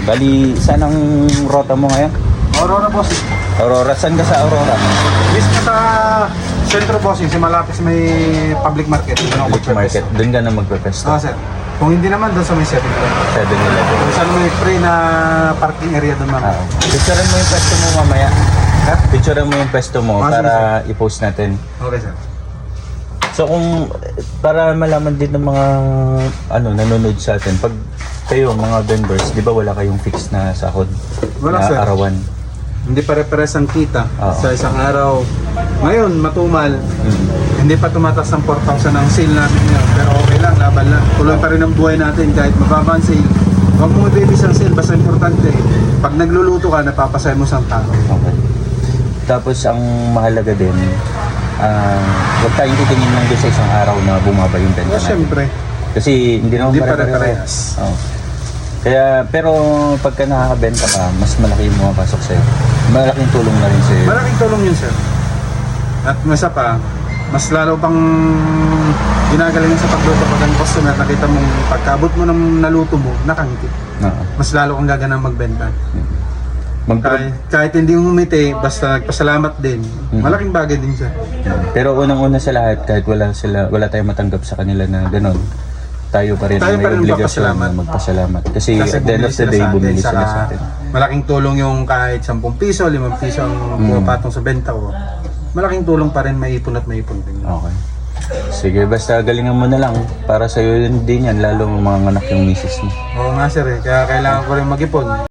Bali, saan ang rota mo ngayon? Aurora bossing. Aurora, saan ka sa Aurora? Mismo sa Centro bossing, si malapit sa may public market. Public market, doon ka na magpe-pesto. Sir. Kung hindi naman, doon sa may 7-Eleven. 7-Eleven. Kung saan may free na parking area doon, ma'am. Picturean mo yung pwesto mo mamaya. Ha? Picturean mo yung pwesto mo Ah, para i-post natin. Okay, sir. So kung para malaman din ng mga nanonood sa atin, pag kayo mga vendors, di ba wala kayong fixed na sahod Wala, na sir. arawan? Hindi pare-pares ang kita Oo. sa isang araw. Ngayon, matumal. Hindi pa tumatas ng 4,000 ang sale natin ngayon. Pero okay lang, laban lang. Tuloy pa rin ang buhay natin kahit mababa ang sale. Huwag mo i-babies ang sale, basta importante. Pag nagluluto ka, napapasaya mo sa tao. Okay. Tapos ang mahalaga din, huwag tayong titingin lang doon sa isang araw na bumaba yung benta natin. Siyempre, Kasi hindi naman hindi pare-parehas. pare-parehas. Oo. Kaya, pero pagka nakakabenta ka, mas malaki yung pumapasok sa'yo. Malaking tulong na rin sa'yo. Malaking tulong yun, sir. At masa pa, mas lalo pang ginagalingan sa pagluto pag ang customer, nakita mong pagkabot mo ng naluto mo, nakangiti. Oo. Mas lalo kang gaganang magbenta. Mag- Kahit hindi mo umiti, basta nagpasalamat din, malaking bagay din siya. Pero unang-una sa lahat, kahit wala tayong matanggap sa kanila na gano'n, tayo pa rin Tayo may pa rin obligasyon na magpasalamat. Kasi at the end of the day, bumili sila sa atin. Malaking tulong yung kahit 10 piso, 5 piso ang pumapatong sa benta ko. Malaking tulong pa rin, maipon at maipon din. Okay. Sige, basta galingan mo na lang. Para sa'yo din yan, lalo mga anak yung misis mo. Oo nga sir, kaya kailangan ko rin mag-ipon.